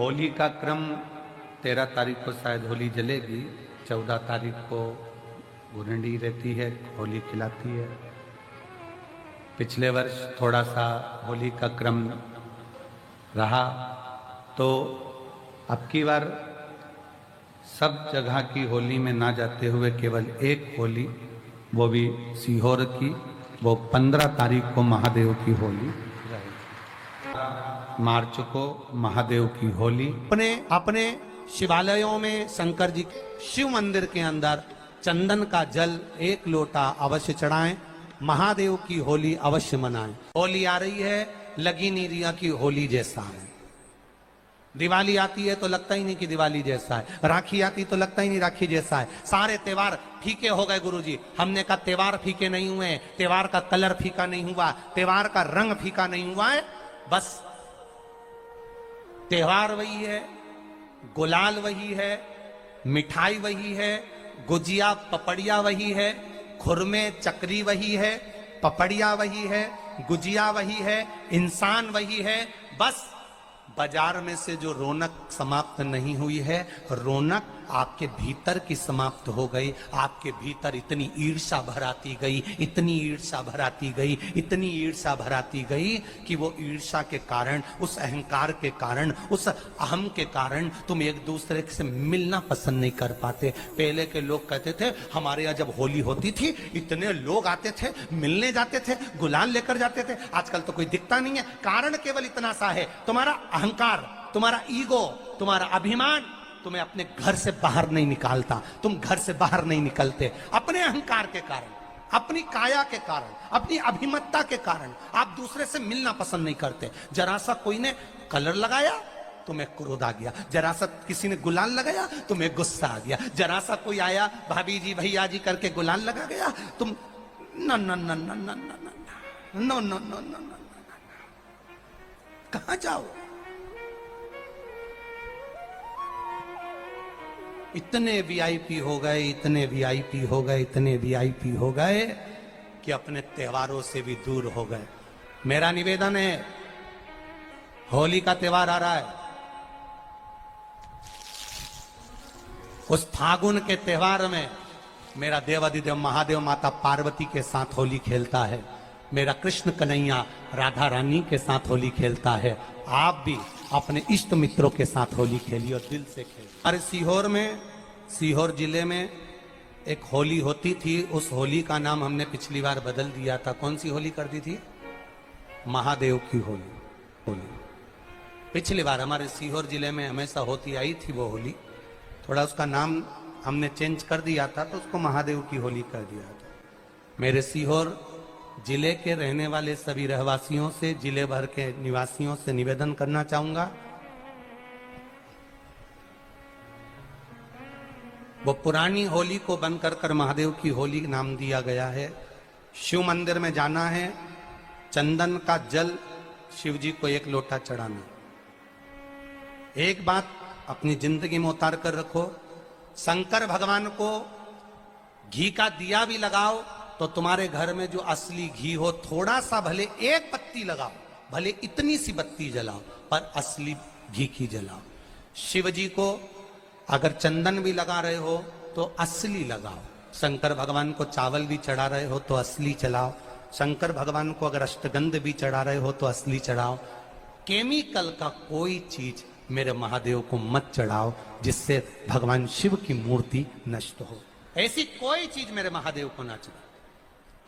होली का क्रम 13 तारीख को शायद होली जलेगी, 14 तारीख को गुरंडी रहती है, होली खिलाती है। पिछले वर्ष थोड़ा सा होली का क्रम रहा, तो अब की बार सब जगह की होली में ना जाते हुए केवल एक होली, वो भी सीहोर की, वो 15 तारीख को महादेव की होली, मार्च को महादेव की होली। अपने अपने शिवालयों में शंकर जी शिव मंदिर के अंदर चंदन का जल 1 लोटा अवश्य चढ़ाएं, महादेव की होली अवश्य मनाएं। होली आ रही है, लगी नहीं रिया की होली जैसा है। दिवाली आती है तो लगता ही नहीं कि दिवाली जैसा है, राखी आती तो लगता ही नहीं राखी जैसा है। सारे त्योहार फीके हो गए गुरुजी। हमने कहा त्योहार फीके नहीं हुए, त्योहार का कलर फीका नहीं हुआ, त्योहार का रंग फीका नहीं हुआ है, बस त्योहार वही है, गुलाल वही है, मिठाई वही है, गुजिया पपड़िया वही है, खुरमे चकरी वही है, पपड़िया वही है, गुजिया वही है, इंसान वही है। बस बाजार में से जो रौनक समाप्त नहीं हुई है, रौनक आपके भीतर की समाप्त हो गई। आपके भीतर इतनी ईर्ष्या भराती गई, इतनी ईर्ष्या भराती गई, इतनी ईर्ष्या भराती गई कि वो ईर्ष्या के कारण, उस अहंकार के कारण, उस अहम के कारण तुम एक दूसरे से मिलना पसंद नहीं कर पाते। पहले के लोग कहते थे हमारे यहाँ जब होली होती थी इतने लोग आते थे, मिलने जाते थे, गुलाल लेकर जाते थे। आजकल तो कोई दिखता नहीं है। कारण केवल इतना सा है, तुम्हारा अहंकार, तुम्हारा ईगो, तुम्हारा अभिमान तुम्हें अपने घर से बाहर नहीं निकालता। तुम घर से बाहर नहीं निकलते अपने अहंकार के कारण, अपनी काया के कारण, अपनी अभिमतता के कारण। आप दूसरे से मिलना पसंद नहीं करते। जरा सा कोई ने कलर लगाया तुम्हें क्रोध आ गया, जरा सा किसी ने गुलाल लगाया तुम्हें गुस्सा आ गया, जरा सा कोई आया भाभी जी भैया जी करके गुलाल लगा गया, तुम न न न न न न न न न कहां जाओ। इतने वीआईपी हो गए, इतने वीआईपी हो गए, इतने वीआईपी हो गए कि अपने त्योहारों से भी दूर हो गए। मेरा निवेदन है, होली का त्योहार आ रहा है, उस फागुन के त्योहार में मेरा देवाधिदेव महादेव माता पार्वती के साथ होली खेलता है, मेरा कृष्ण कन्हैया राधा रानी के साथ होली खेलता है। आप भी अपने इष्ट मित्रों के साथ होली खेलिए और दिल से खेलिए। अरे सीहोर में, सीहोर जिले में एक होली होती थी, उस होली का नाम हमने पिछली बार बदल दिया था। कौन सी होली कर दी थी? महादेव की होली। पिछली बार हमारे सीहोर जिले में हमेशा होती आई थी वो होली, थोड़ा उसका नाम हमने चेंज कर दिया था तो उसको महादेव की होली कर दिया था। मेरे सीहोर जिले के रहने वाले सभी रहवासियों से, जिले भर के निवासियों से निवेदन करना चाहूंगा, वो पुरानी होली को बंद कर महादेव की होली नाम दिया गया है। शिव मंदिर में जाना है, चंदन का जल शिव जी को 1 लोटा चढ़ाना। एक बात अपनी जिंदगी में उतार कर रखो, शंकर भगवान को घी का दिया भी लगाओ तो तुम्हारे घर में जो असली घी हो, थोड़ा सा भले 1 पत्ती लगाओ, भले इतनी सी बत्ती जलाओ, पर असली घी की जलाओ। शिव जी को अगर चंदन भी लगा रहे हो तो असली लगाओ। शंकर भगवान को चावल भी चढ़ा रहे हो तो असली चढ़ाओ। शंकर भगवान को अगर अष्टगंध भी चढ़ा रहे हो तो असली चढ़ाओ। केमिकल का कोई चीज मेरे महादेव को मत चढ़ाओ जिससे भगवान शिव की मूर्ति नष्ट हो। ऐसी कोई चीज मेरे महादेव को ना चढ़ाओ।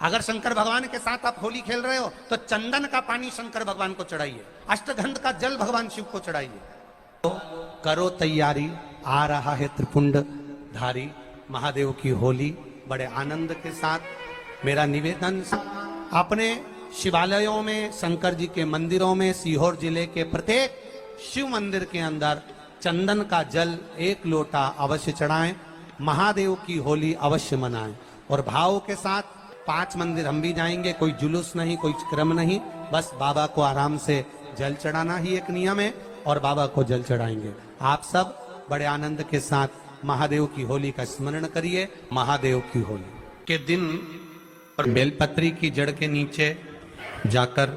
अगर शंकर भगवान के साथ आप होली खेल रहे हो तो चंदन का पानी शंकर भगवान को चढ़ाइए, अष्टगंध का जल भगवान शिव को चढ़ाइए। तो करो तैयारी, आ रहा है त्रिपुंड धारी महादेव की होली। बड़े आनंद के साथ मेरा निवेदन, अपने शिवालयों में, शंकर जी के मंदिरों में, सीहोर जिले के प्रत्येक शिव मंदिर के अंदर चंदन का जल 1 लोटा अवश्य चढ़ाएं, महादेव की होली अवश्य मनाएं। और भाव के साथ 5 मंदिर हम भी जाएंगे, कोई जुलूस नहीं, कोई क्रम नहीं, बस बाबा को आराम से जल चढ़ाना ही एक नियम है और बाबा को जल चढ़ाएंगे। आप सब बड़े आनंद के साथ महादेव की होली का स्मरण करिए। महादेव की होली के दिन और बेलपत्री की जड़ के नीचे जाकर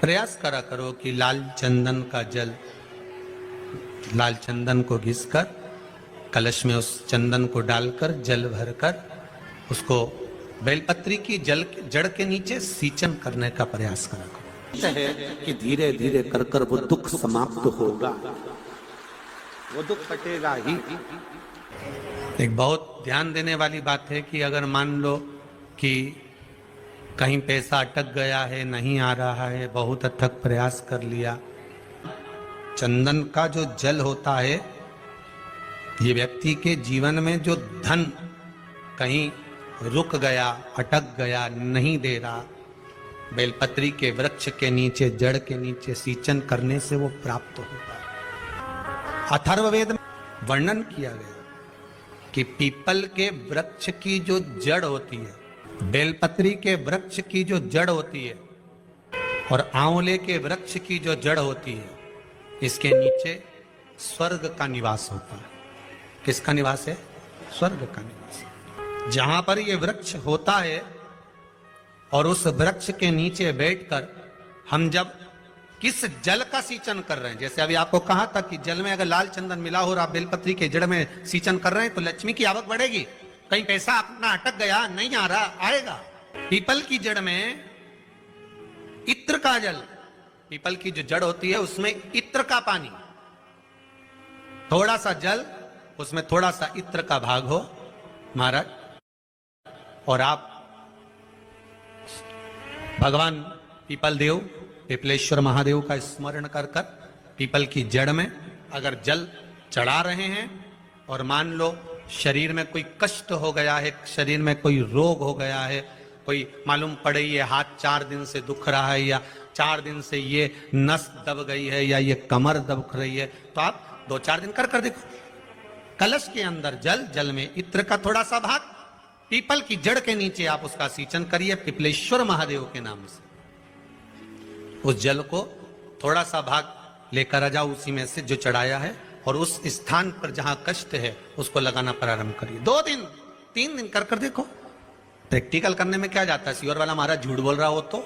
प्रयास करा करो कि लाल चंदन का जल लाल चंदन को घिसकर कलश में उस चंदन को डालकर जल भरकर उसको बेलपत्री की जड़ के नीचे सींचन करने का प्रयास करा करो। है कि धीरे धीरे कर कर वो दुख समाप्त होगा, वो दुख कटेगा ही। एक बहुत ध्यान देने वाली बात है कि अगर मान लो कि कहीं पैसा अटक गया है, नहीं आ रहा है, बहुत अथक प्रयास कर लिया, चंदन का जो जल होता है ये व्यक्ति के जीवन में जो धन कहीं रुक गया, अटक गया, नहीं दे रहा, बेलपत्री के वृक्ष के नीचे, जड़ के नीचे सींचन करने से वो प्राप्त होता है। अथर्ववेद में वर्णन किया गया कि पीपल के वृक्ष की जो जड़ होती है, बेलपत्री के वृक्ष की जो जड़ होती है और आंवले के वृक्ष की जो जड़ होती है, इसके नीचे स्वर्ग का निवास होता है। किसका निवास है? स्वर्ग का निवास। जहां पर ये वृक्ष होता है और उस वृक्ष के नीचे बैठकर हम जब किस जल का सींचन कर रहे हैं, जैसे अभी आपको कहा था कि जल में अगर लाल चंदन मिला हो और आप बेलपत्री के जड़ में सींचन कर रहे हैं तो लक्ष्मी की आवक बढ़ेगी। कहीं पैसा अपना अटक गया, नहीं आ रहा, आएगा। पीपल की जड़ में इत्र का जल, पीपल की जो जड़ होती है उसमें इत्र का पानी, थोड़ा सा जल, उसमें थोड़ा सा इत्र का भाग हो महाराज, और आप भगवान पीपल देव, पिपलेश्वर महादेव का स्मरण कर कर पीपल की जड़ में अगर जल चढ़ा रहे हैं और मान लो शरीर में कोई कष्ट हो गया है, शरीर में कोई रोग हो गया है, कोई मालूम पड़े ये हाथ 4 दिन से दुख रहा है या 4 दिन से ये नस दब गई है या ये कमर दब रही है, तो आप 2-4 दिन कर कर देखो। कलश के अंदर जल, जल में इत्र का थोड़ा सा भाग, पीपल की जड़ के नीचे आप उसका सींचन करिए पिपलेश्वर महादेव के नाम से। उस जल को थोड़ा सा भाग लेकर आ जाओ उसी में से जो चढ़ाया है, और उस स्थान पर जहां कष्ट है उसको लगाना प्रारंभ करिए। 2 दिन 3 दिन कर कर देखो। प्रैक्टिकल करने में क्या जाता है? सीहोर वाला महाराज झूठ बोल रहा हो तो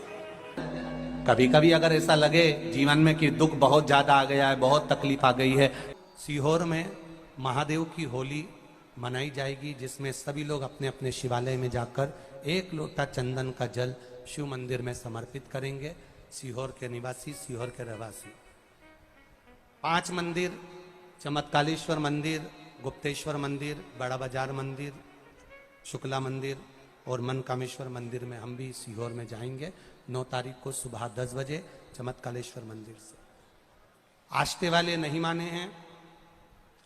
कभी कभी अगर ऐसा लगे जीवन में कि दुख बहुत ज्यादा आ गया है, बहुत तकलीफ आ गई है, सीहोर में महादेव की होली मनाई जाएगी, जिसमें सभी लोग अपने अपने शिवालय में जाकर 1 लोटा चंदन का जल शिव मंदिर में समर्पित करेंगे। सीहोर के निवासी, सीहोर के रहवासी 5 मंदिर, चमत्कालेश्वर मंदिर, गुप्तेश्वर मंदिर, बड़ा बाजार मंदिर, शुक्ला मंदिर और मनकामेश्वर मंदिर में हम भी सीहोर में जाएंगे 9 तारीख को सुबह 10 बजे चमत्कालेश्वर मंदिर से। आष्टे वाले नहीं माने हैं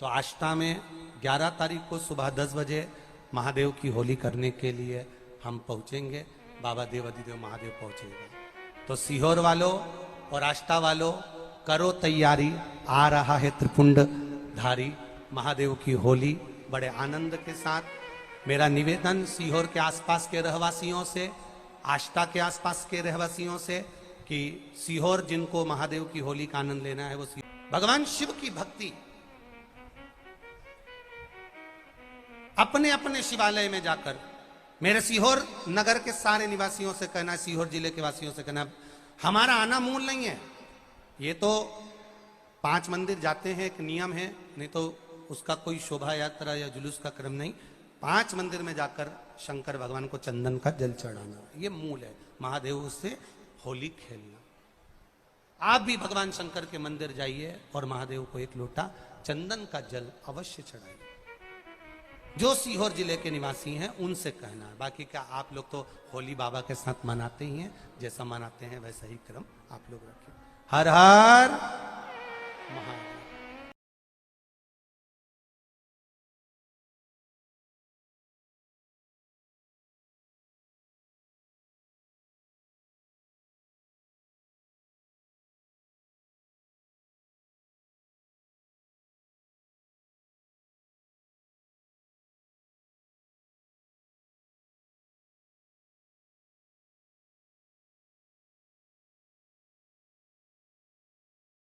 तो आष्टा में 11 तारीख को सुबह 10 बजे महादेव की होली करने के लिए हम पहुंचेंगे। बाबा देव अधिदेव महादेव पहुंचेगा। तो सीहोर वालों और आष्टा वालों करो तैयारी, आ रहा है त्रिपुंड धारी महादेव की होली बड़े आनंद के साथ। मेरा निवेदन सीहोर के आसपास के रहवासियों से, आष्टा के आसपास के रहवासियों से कि सीहोर जिनको महादेव की होली का आनंद लेना है वो भगवान शिव की भक्ति अपने अपने शिवालय में जाकर, मेरे सीहोर नगर के सारे निवासियों से कहना, सीहोर जिले के वासियों से कहना, हमारा आना मूल नहीं है। ये तो 5 मंदिर जाते हैं, एक नियम है, नहीं तो उसका कोई शोभा यात्रा या जुलूस का क्रम नहीं। 5 मंदिर में जाकर शंकर भगवान को चंदन का जल चढ़ाना, ये मूल है। महादेव से होली खेलना। आप भी भगवान शंकर के मंदिर जाइए और महादेव को 1 लोटा चंदन का जल अवश्य चढ़ाइए। जो सीहोर जिले के निवासी हैं उनसे कहना है। बाकी क्या आप लोग तो होली बाबा के साथ मनाते ही हैं, जैसा मनाते हैं वैसा ही क्रम आप लोग रखें। हर हर महादेव।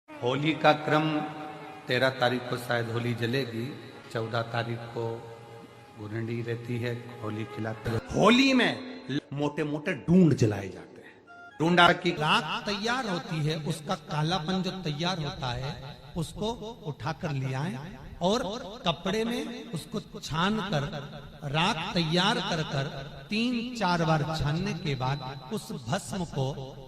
होली का क्रम 13 तारीख को शायद होली जलेगी, 14 तारीख को गुरंडी रहती है, होली खिलाते हैं। होली में मोटे मोटे ढूंढ जलाए जाते हैं। ढूंढा की राख तैयार होती है, उसका कालापन जो तैयार होता है उसको उठाकर ले आए और कपड़े में उसको छान कर राख तैयार कर कर 3-4 बार छानने के बाद उस भस्म को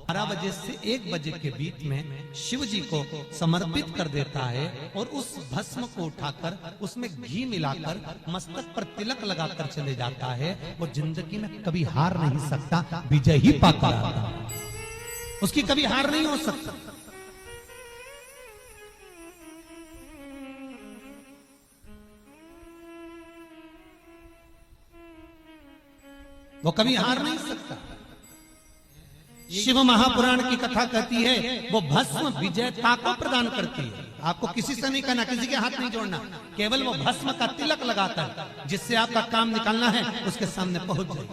12 बजे से 1 बजे के बीच में शिव जी को समर्पित कर देता है और उस भस्म को उठाकर उसमें घी मिलाकर मस्तक पर तिलक लगाकर चले जाता है। वो जिंदगी में कभी हार नहीं सकता, विजय ही पाकर आता है। उसकी कभी हार नहीं हो सकता। वो कभी हार नहीं सकता। शिव महापुराण की कथा कहती है वो भस्म विजयता को प्रदान करती है। आपको किसी से नहीं करना, किसी के हाथ नहीं जोड़ना, केवल वो भस्म का तिलक लगाकर जिससे आपका काम निकालना है उसके सामने पहुंच जाए,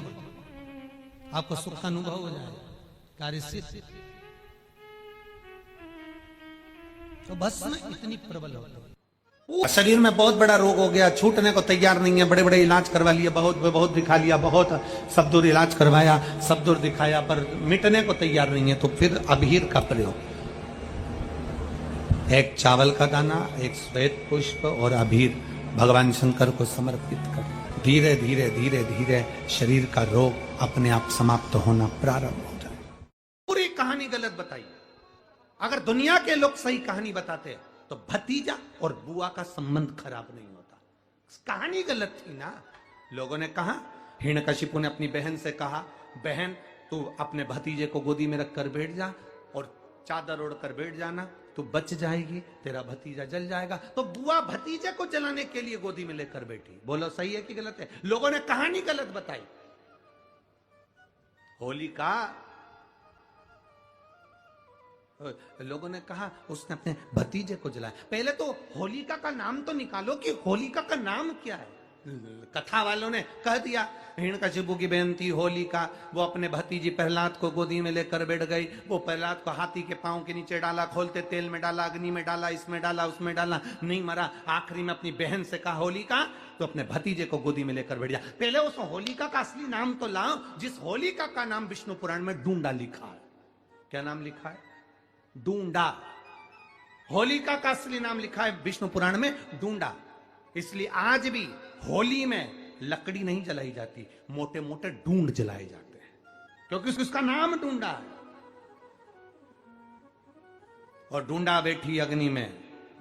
आपको सुख का अनुभव हो जाए, कार्य सिद्ध। तो भस्म इतनी प्रबल होती है। शरीर में बहुत बड़ा रोग हो गया, छूटने को तैयार नहीं है, बड़े बड़े इलाज करवा लिया, बहुत दिखा लिया, बहुत सब दूर इलाज करवाया, सब दूर दिखाया, पर मिटने को तैयार नहीं है। तो फिर अबीर का प्रयोग, एक चावल का दाना, एक श्वेत पुष्प और अबीर भगवान शंकर को समर्पित कर धीरे धीरे धीरे धीरे शरीर का रोग अपने आप समाप्त होना प्रारंभ हो जाए। पूरी कहानी गलत बताई। अगर दुनिया के लोग सही कहानी बताते तो भतीजा और बुआ का संबंध खराब नहीं होता। कहानी गलत थी ना। लोगों ने कहा, हिरण्यकशिपु ने अपनी बहन से कहा, बहन तू अपने भतीजे को गोदी में रखकर बैठ जा और चादर ओढ़कर बैठ जाना, तू बच जाएगी, तेरा भतीजा जल जाएगा। तो बुआ भतीजे को जलाने के लिए गोदी में लेकर बैठी। बोलो सही है कि गलत है? लोगों ने कहानी गलत बताई। होलिका, लोगों ने कहा उसने अपने भतीजे को जलाया। पहले तो होलिका का नाम तो निकालो कि होलिका का नाम क्या है। कथा वालों ने कह दिया हिरण्यकशिपु की बहन थी होलिका, वो अपने भतीजी प्रहलाद को गोदी में लेकर बैठ गई। वो प्रहलाद को हाथी के पांव के नीचे डाला, खोलते तेल में डाला, अग्नि में डाला, इसमें डाला, उसमें डाला, नहीं मरा। आखिरी में अपनी बहन से कहा होलिका, तो अपने भतीजे को गोदी में लेकर बैठ जा। पहले उस होलिका का असली नाम तो लाओ, जिस होलिका का नाम विष्णु पुराण में डूंडा लिखा है। क्या नाम लिखा है? डूंडा। होलिका का असली नाम लिखा है विष्णु पुराण में डूंडा। इसलिए आज भी होली में लकड़ी नहीं जलाई जाती, मोटे मोटे डूंड जलाए जाते हैं, क्योंकि उसका नाम डूंडा है। और डूंडा बैठी अग्नि में,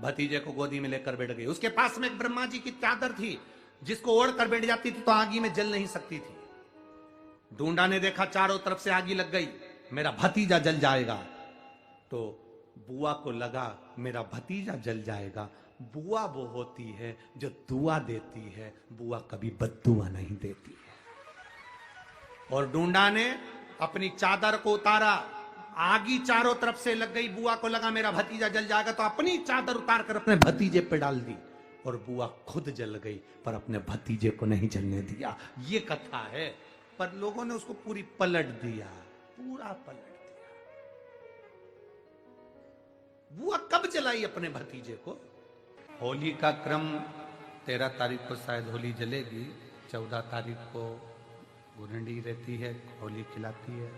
भतीजे को गोदी में लेकर बैठ गई। उसके पास में एक ब्रह्मा जी की चादर थी, जिसको ओढ़ कर बैठ जाती थी तो आगी में जल नहीं सकती थी। डूंडा ने देखा चारों तरफ से आगी लग गई, मेरा भतीजा जल जाएगा। तो बुआ को लगा मेरा भतीजा जल जाएगा। बुआ वो होती है जो दुआ देती है, बुआ कभी बद्दुआ नहीं देती है। और डूंडा ने अपनी चादर को उतारा, आगी चारों तरफ से लग गई। बुआ को लगा मेरा भतीजा जल जाएगा, तो अपनी चादर उतार कर अपने भतीजे पे डाल दी और बुआ खुद जल गई, पर अपने भतीजे को नहीं जलने दिया। ये कथा है, पर लोगों ने उसको पूरी पलट दिया, पूरा पलट दिया। बुआ कब जलाई अपने भतीजे को? होली का क्रम 13 तारीख को शायद होली जलेगी, 14 तारीख को गुरंडी रहती है, होली खिलाती है।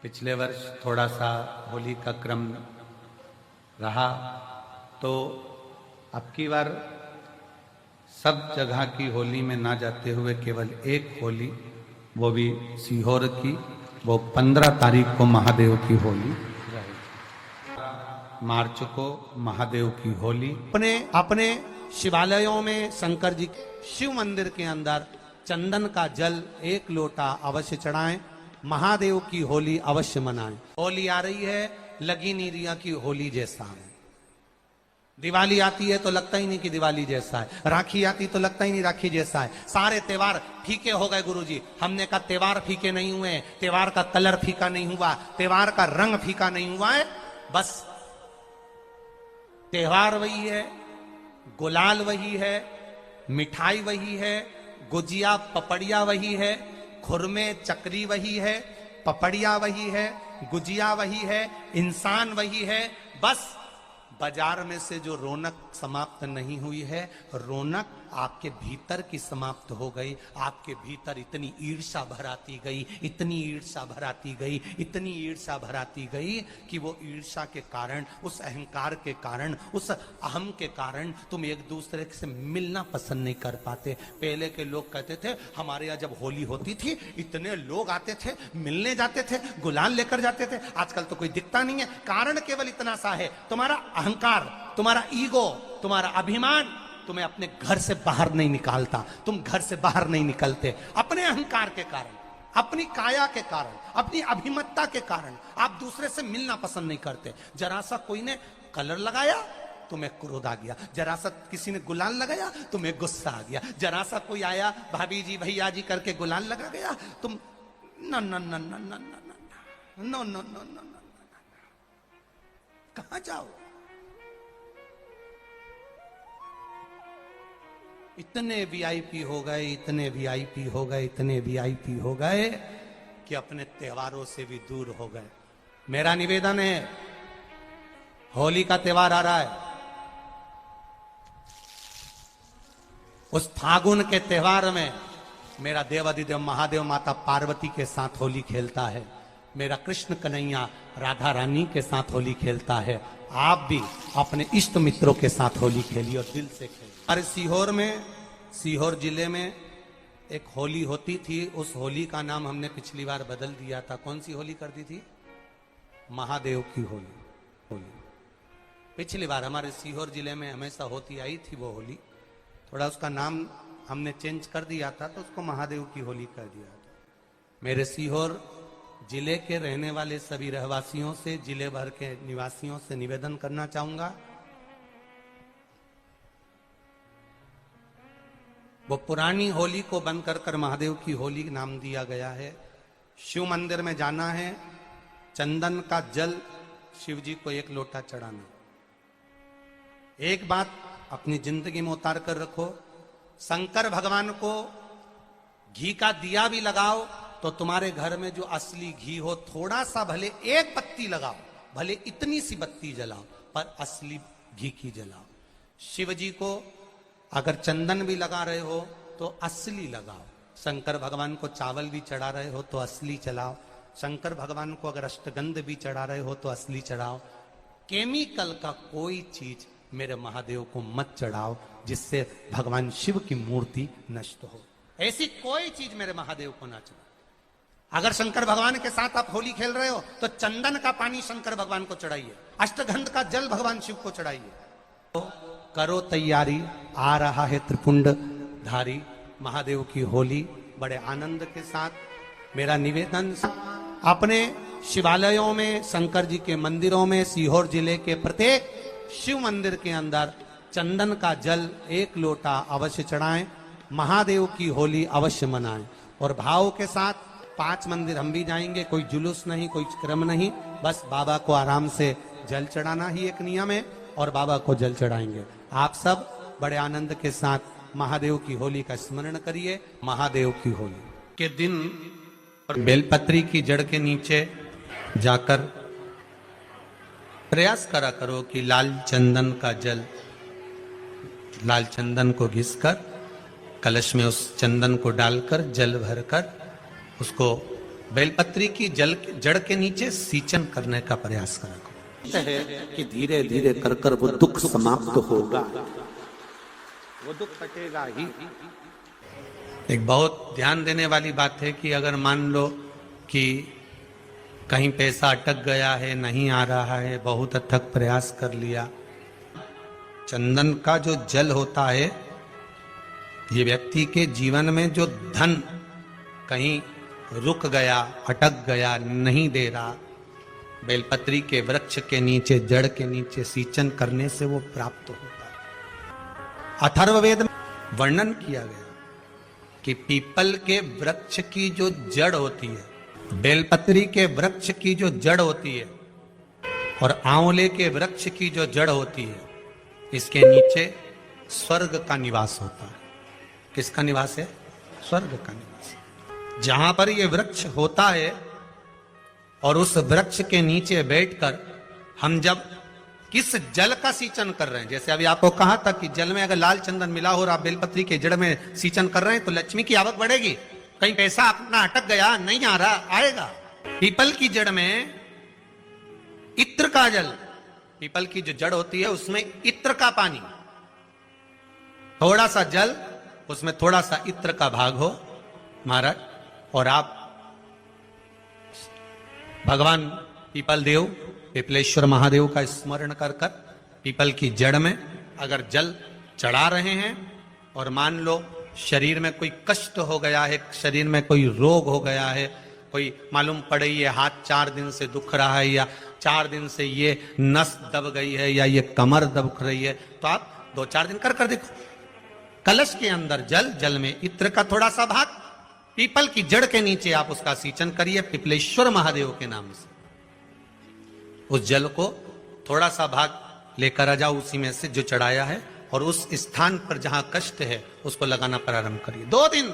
पिछले वर्ष थोड़ा सा होली का क्रम रहा, तो अब की बार सब जगह की होली में ना जाते हुए केवल एक होली, वो भी सीहोर की, वो 15 तारीख को महादेव की होली, मार्च को महादेव की होली। अपने शिवालयों में शंकर जी शिव मंदिर के अंदर चंदन का जल 1 लोटा अवश्य चढ़ाएं। महादेव की होली अवश्य मनाएं। होली आ रही है, लगी नहीं रिया की होली जैसा है। दिवाली आती है तो लगता ही नहीं कि दिवाली जैसा है। राखी आती तो लगता ही नहीं राखी जैसा है। सारे त्योहार फीके हो गए गुरुजी। हमने कहा त्योहार फीके नहीं हुए, त्योहार का कलर फीका नहीं हुआ, त्योहार का रंग फीका नहीं हुआ है। बस त्योहार वही है, गुलाल वही है, मिठाई वही है, गुजिया पपड़िया वही है, खुरमे चकरी वही है, पपड़िया वही है, गुजिया वही है, इंसान वही है। बस बाजार में से जो रौनक समाप्त नहीं हुई है, रौनक आपके भीतर की समाप्त हो गई। आपके भीतर इतनी ईर्ष्या भराती गई, इतनी ईर्ष्या भराती गई, इतनी ईर्ष्या भराती गई कि वो ईर्ष्या के कारण, उस अहंकार के कारण, उस अहम के कारण तुम एक दूसरे से मिलना पसंद नहीं कर पाते। पहले के लोग कहते थे हमारे यहाँ जब होली होती थी इतने लोग आते थे, मिलने जाते थे, गुलाल लेकर जाते थे। आजकल तो कोई दिखता नहीं है। कारण केवल इतना सा है, तुम्हारा अहंकार, तुम्हारा ईगो, तुम्हारा अभिमान तुम्हें अपने घर से बाहर नहीं निकालता। तुम घर से बाहर नहीं निकलते अपने अहंकार के कारण, अपनी काया के कारण, अपनी अभिमतता के कारण। आप दूसरे से मिलना पसंद नहीं करते। जरा सा कोई ने कलर लगाया तुम्हें क्रोध आ गया, जरा सा किसी ने गुलाल लगाया तुम्हें गुस्सा आ गया, जरा सा कोई आया भाभी जी भैया जी करके गुलाल लगा गया, तुम न न न न न न नो नो नो नो, कहां जाओ? इतने वीआईपी हो गए, इतने वीआईपी हो गए, इतने वीआईपी हो गए कि अपने त्योहारों से भी दूर हो गए। मेरा निवेदन है, होली का त्योहार आ रहा है, उस फागुन के त्योहार में मेरा देवाधिदेव महादेव माता पार्वती के साथ होली खेलता है, मेरा कृष्ण कन्हैया राधा रानी के साथ होली खेलता है। आप भी अपने इष्ट मित्रों के साथ होली खेलिए और दिल से खेलिए। अरे सीहोर में, सीहोर जिले में एक होली होती थी। उस होली का नाम हमने पिछली बार बदल दिया था। कौन सी होली कर दी थी? महादेव की होली। पिछली बार हमारे सीहोर जिले में हमेशा होती आई थी वो होली, थोड़ा उसका नाम हमने चेंज कर दिया था तो उसको महादेव की होली कर दिया था। मेरे सीहोर जिले के रहने वाले सभी रहवासियों से, जिले भर के निवासियों से निवेदन करना चाहूंगा, वो पुरानी होली को बंद कर महादेव की होली नाम दिया गया है। शिव मंदिर में जाना है, चंदन का जल शिव जी को 1 लोटा चढ़ाना। एक बात अपनी जिंदगी में उतार कर रखो, शंकर भगवान को घी का दिया भी लगाओ तो तुम्हारे घर में जो असली घी हो, थोड़ा सा भले 1 पत्ती लगाओ, भले इतनी सी बत्ती जलाओ, पर असली घी की जलाओ। शिव जी को अगर चंदन भी लगा रहे हो तो असली लगाओ। शंकर भगवान को चावल भी चढ़ा रहे हो तो असली चढ़ाओ। शंकर भगवान को अगर अष्टगंध भी चढ़ा रहे हो तो असली चढ़ाओ। केमिकल का कोई चीज मेरे महादेव को मत चढ़ाओ जिससे भगवान शिव की मूर्ति नष्ट हो। ऐसी कोई चीज मेरे महादेव को ना चढ़ाओ। अगर शंकर भगवान के साथ आप होली खेल रहे हो तो चंदन का पानी शंकर भगवान को चढ़ाइए, अष्टगंध का जल भगवान शिव को चढ़ाइए। तो करो तैयारी, आ रहा है त्रिपुंड धारी महादेव की होली। बड़े आनंद के साथ मेरा निवेदन, अपने शिवालयों में, शंकर जी के मंदिरों में, सीहोर जिले के प्रत्येक शिव मंदिर के अंदर चंदन का जल 1 लोटा अवश्य चढ़ाएं, महादेव की होली अवश्य मनाएं। और भाव के साथ 5 मंदिर हम भी जाएंगे, कोई जुलूस नहीं, कोई क्रम नहीं, बस बाबा को आराम से जल चढ़ाना ही एक नियम है और बाबा को जल चढ़ाएंगे। आप सब बड़े आनंद के साथ महादेव की होली का स्मरण करिए। महादेव की होली के दिन बेलपत्री की जड़ के नीचे जाकर प्रयास करा करो कि लाल चंदन का जल, लाल चंदन को घिसकर कलश में उस चंदन को डालकर जल भरकर उसको बेलपत्री की जड़ के नीचे सींचन करने का प्रयास करा करो। है कि धीरे धीरे कर कर वो दुख समाप्त होगा, वो दुख कटेगा ही। एक बहुत ध्यान देने वाली बात है कि अगर मान लो कि कहीं पैसा अटक गया है, नहीं आ रहा है, बहुत अथक प्रयास कर लिया, चंदन का जो जल होता है ये व्यक्ति के जीवन में जो धन कहीं रुक गया, अटक गया, नहीं दे रहा, बेलपत्री के वृक्ष के नीचे, जड़ के नीचे सींचन करने से वो प्राप्त होता है। अथर्ववेद में वर्णन किया गया कि पीपल के वृक्ष की जो जड़ होती है, बेलपत्री के वृक्ष की जो जड़ होती है और आंवले के वृक्ष की जो जड़ होती है, इसके नीचे स्वर्ग का निवास होता है। किसका निवास है? स्वर्ग का निवास। जहां पर ये वृक्ष होता है और उस वृक्ष के नीचे बैठकर हम जब किस जल का सींचन कर रहे हैं। जैसे अभी आपको कहा था कि जल में अगर लाल चंदन मिला हो और आप बेलपत्री के जड़ में सींचन कर रहे हैं तो लक्ष्मी की आवक बढ़ेगी। कहीं पैसा अपना अटक गया, नहीं आ रहा, आएगा। पीपल की जड़ में इत्र का जल, पीपल की जो जड़ होती है उसमें इत्र का पानी, थोड़ा सा जल, उसमें थोड़ा सा इत्र का भाग हो महाराज, और आप भगवान पीपल देव, पिपलेश्वर महादेव का स्मरण कर कर पीपल की जड़ में अगर जल चढ़ा रहे हैं, और मान लो शरीर में कोई कष्ट हो गया है, शरीर में कोई रोग हो गया है, कोई मालूम पड़े ये हाथ 4 दिन से दुख रहा है, या 4 दिन से ये नस दब गई है, या ये कमर दब रही है, तो आप 2-4 दिन कर कर देखो। कलश के अंदर जल, जल में इत्र का थोड़ा सा भाग, पीपल की जड़ के नीचे आप उसका सींचन करिए पिपलेश्वर महादेव के नाम से। उस जल को थोड़ा सा भाग लेकर आ जाओ उसी में से जो चढ़ाया है, और उस स्थान पर जहां कष्ट है उसको लगाना प्रारंभ करिए। 2 दिन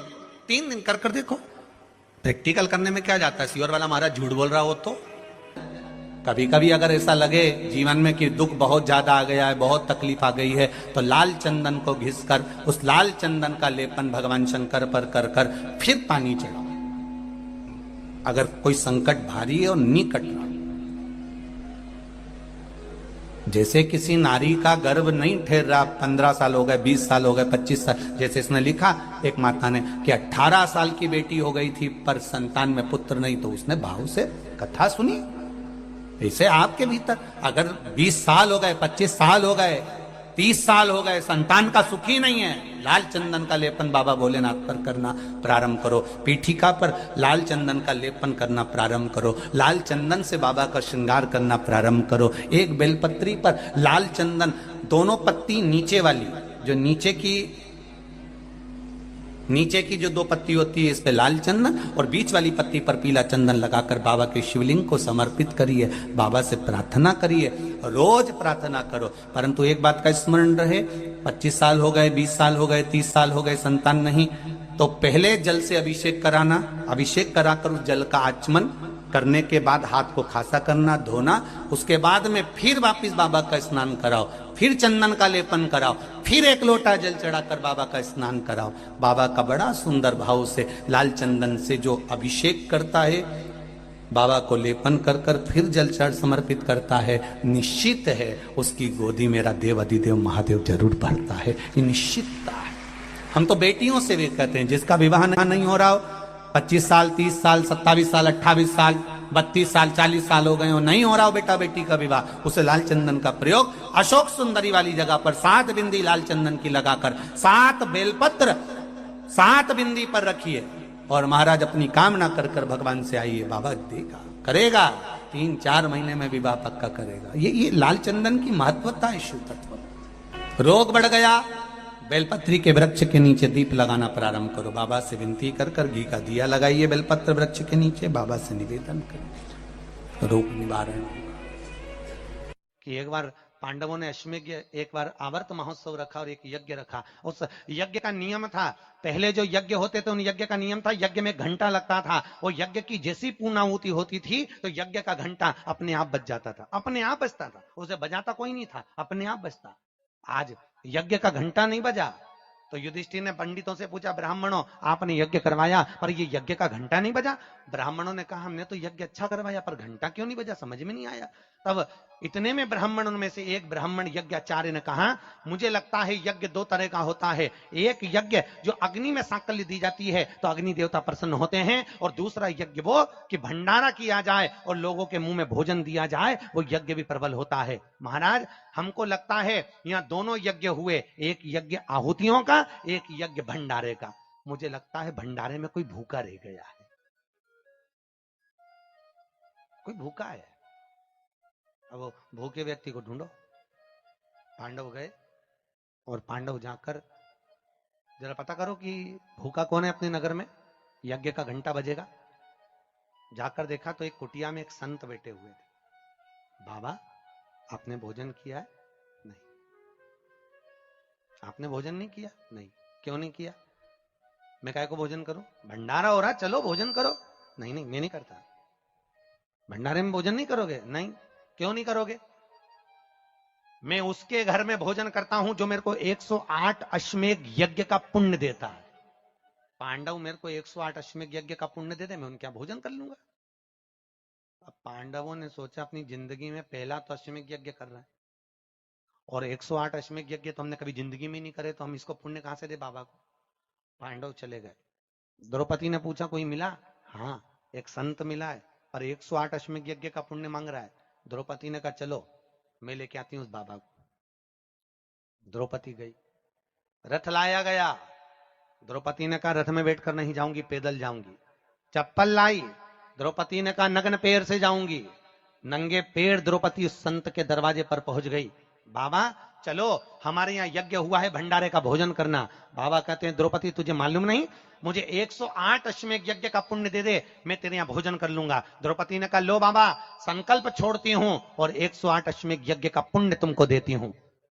3 दिन कर कर देखो। प्रैक्टिकल करने में क्या जाता है, सियोर वाला महाराज झूठ बोल रहा हो तो। कभी कभी अगर ऐसा लगे जीवन में कि दुख बहुत ज्यादा आ गया है, बहुत तकलीफ आ गई है, तो लाल चंदन को घिसकर उस लाल चंदन का लेपन भगवान शंकर पर कर कर फिर पानी चढ़ाओ। अगर कोई संकट भारी है और निकट रहा, जैसे किसी नारी का गर्भ नहीं ठहर रहा, 15 साल हो गए, 20 साल हो गए, 25 साल, जैसे इसने लिखा एक माता ने कि 18 साल की बेटी हो गई थी पर संतान में पुत्र नहीं, तो उसने भाव से कथा सुनी। ऐसे आपके भीतर अगर 20 साल हो गए, 25 साल हो गए, 30 साल हो गए, संतान का सुख ही नहीं है, लाल चंदन का लेपन बाबा भोलेनाथ पर करना प्रारंभ करो। पीठिका पर लाल चंदन का लेपन करना प्रारंभ करो। लाल चंदन से बाबा का श्रृंगार करना प्रारंभ करो। एक बेलपत्री पर लाल चंदन, दोनों पत्ती नीचे वाली, जो नीचे की जो 2 पत्ती होती है इस पे लाल चंदन, और बीच वाली पत्ती पर पीला चंदन लगाकर बाबा के शिवलिंग को समर्पित करिए। बाबा से प्रार्थना करिए, रोज प्रार्थना करो। परंतु एक बात का स्मरण रहे, 25 साल हो गए, 20 साल हो गए, 30 साल हो गए, संतान नहीं, तो पहले जल से अभिषेक कराना, अभिषेक कराकर उस जल का आचमन करने के बाद हाथ को खासा करना, धोना, उसके बाद में फिर वापिस बाबा का स्नान कराओ, फिर चंदन का लेपन कराओ, फिर 1 लोटा जल चढ़ाकर बाबा का स्नान कराओ। बाबा का बड़ा सुंदर भाव से लाल चंदन से जो अभिषेक करता है, बाबा को लेपन कर कर फिर जल चढ़ समर्पित करता है, निश्चित है उसकी गोदी मेरा देव अधिदेव महादेव जरूर भरता है। ये निश्चितता है। हम तो बेटियों से भी कहते हैं, जिसका विवाह नहीं हो रहा हो, 25 साल, 30 साल, 27 साल, 28 साल, 32 साल, 40 साल हो गए हो, नहीं हो रहा हो बेटा बेटी का विवाह, उसे लाल चंदन का प्रयोग अशोक सुंदरी वाली जगह पर 7 बिंदी लाल चंदन की लगाकर 7 बेलपत्र 7 बिंदी पर रखिए, और महाराज अपनी कामना कर कर भगवान से आइए, बाबा देगा, करेगा। 3-4 महीने में विवाह पक्का करेगा। ये लाल चंदन की महत्वता है शिव तत्व। रोग बढ़ गया, बेलपत्री के वृक्ष के नीचे दीप लगाना प्रारंभ करो। बाबा से विनती कर कर घी का दिया लगाइए बेलपत्र वृक्ष के नीचे, बाबा से निवेदन करिए, रोग निवारण होगा। कि एक बार पांडवों ने अश्वमेध, एक बार आवर्त महोत्सव रखा और एक यज्ञ रखा। उस यज्ञ का नियम था, पहले जो यज्ञ होते थे उन यज्ञ का नियम था, यज्ञ में घंटा लगता था। वो यज्ञ की जैसी पूर्णाहुति होती थी तो यज्ञ का घंटा अपने आप बज जाता था, अपने आप बजता था, उसे बजाता कोई नहीं था, अपने आप बजता। आज यज्ञ का घंटा नहीं बजा, तो युधिष्ठिर ने पंडितों से पूछा, ब्राह्मणों आपने यज्ञ करवाया पर ये यज्ञ का घंटा नहीं बजा। ब्राह्मणों ने कहा हमने तो यज्ञ अच्छा करवाया पर घंटा क्यों नहीं बजा, समझ में नहीं आया। तब इतने में ब्राह्मणों में से एक ब्राह्मण यज्ञाचार्य ने कहा, मुझे लगता है यज्ञ 2 तरह का होता है, एक यज्ञ जो अग्नि में सांकल्य दी जाती है तो अग्नि देवता प्रसन्न होते हैं, और दूसरा यज्ञ वो कि भंडारा किया जाए और लोगों के मुंह में भोजन दिया जाए, वो यज्ञ भी प्रबल होता है। महाराज हमको लगता है यहाँ दोनों यज्ञ हुए, एक यज्ञ आहुतियों का, एक यज्ञ भंडारे का। मुझे लगता है भंडारे में कोई भूखा रह गया है, कोई भूखा है। अब वो भूखे व्यक्ति को ढूंढो। पांडव गए और पांडव जाकर जरा पता करो कि भूखा कौन है अपने नगर में, यज्ञ का घंटा बजेगा। जाकर देखा तो एक कुटिया में एक संत बैठे हुए थे। बाबा आपने भोजन किया है? नहीं। आपने भोजन नहीं किया? नहीं। क्यों नहीं किया? मैं काय को भोजन करूं, भंडारा हो रहा, चलो भोजन करो। नहीं नहीं मैं नहीं करता। भंडारे में भोजन नहीं करोगे? नहीं। क्यों नहीं करोगे? मैं उसके घर में भोजन करता हूं जो मेरे को 108 अश्वमेध यज्ञ का पुण्य देता है। पांडव मेरे को 108 अश्वमेध यज्ञ का पुण्य दे दे, मैं उनके यहाँ भोजन कर लूंगा। अब पांडवों ने सोचा अपनी जिंदगी में पहला तो अश्वमेध यज्ञ कर रहा है, और 108 अश्वमेध यज्ञ तो हमने कभी जिंदगी में नहीं करे, तो हम इसको पुण्य कहां से दे बाबा को। पांडव चले गए। द्रौपदी ने पूछा कोई मिला? हाँ, एक संत मिला है, पर 108 अश्वमेध यज्ञ का पुण्य मांग रहा है। द्रौपदी ने कहा चलो मैं लेके आती हूँ उस बाबा को। द्रौपदी गई, रथ लाया गया। द्रौपदी ने कहा रथ में बैठकर नहीं जाऊंगी, पैदल जाऊंगी। चप्पल लाई, द्रौपदी ने कहा नग्न पैर से जाऊंगी। नंगे पैर द्रौपदी उस संत के दरवाजे पर पहुंच गई। बाबा चलो, हमारे यहाँ यज्ञ हुआ है, भंडारे का भोजन करना। बाबा कहते हैं द्रौपदी तुझे मालूम नहीं, मुझे 108 अश्वमेध यज्ञ का पुण्य दे दे, मैं तेरे यहाँ भोजन कर लूंगा। द्रौपदी ने कहा लो बाबा, संकल्प छोड़ती हूं और 108 अश्वमेध यज्ञ का पुण्य तुमको देती हूं।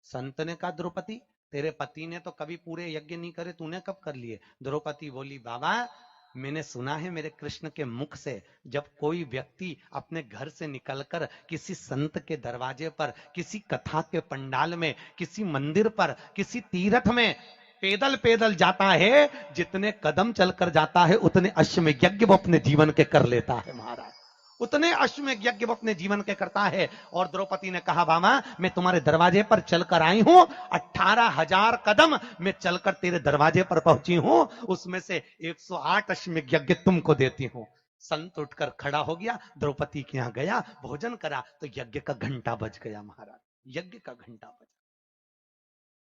संत ने कहा द्रौपदी तेरे पति ने तो कभी पूरे यज्ञ नहीं करे, तूने कब कर लिए? द्रौपदी बोली बाबा मैंने सुना है मेरे कृष्ण के मुख से, जब कोई व्यक्ति अपने घर से निकलकर किसी संत के दरवाजे पर, किसी कथा के पंडाल में, किसी मंदिर पर, किसी तीर्थ में पैदल पैदल जाता है, जितने कदम चलकर जाता है उतने अश्वमेध यज्ञ वो अपने जीवन के कर लेता है महाराज, उतने अश्वमेध यज्ञ वो अपने जीवन के करता है। और द्रौपदी ने कहा बाबा मैं तुम्हारे दरवाजे पर चलकर आई हूं, 18,000 कदम मैं चलकर तेरे दरवाजे पर पहुंची हूं, उसमें से 108 अश्वमेध यज्ञ तुमको देती हूं। संत उठकर खड़ा हो गया, द्रौपदी के यहां गया, भोजन करा, तो यज्ञ का घंटा बज गया महाराज, यज्ञ का घंटा बजा।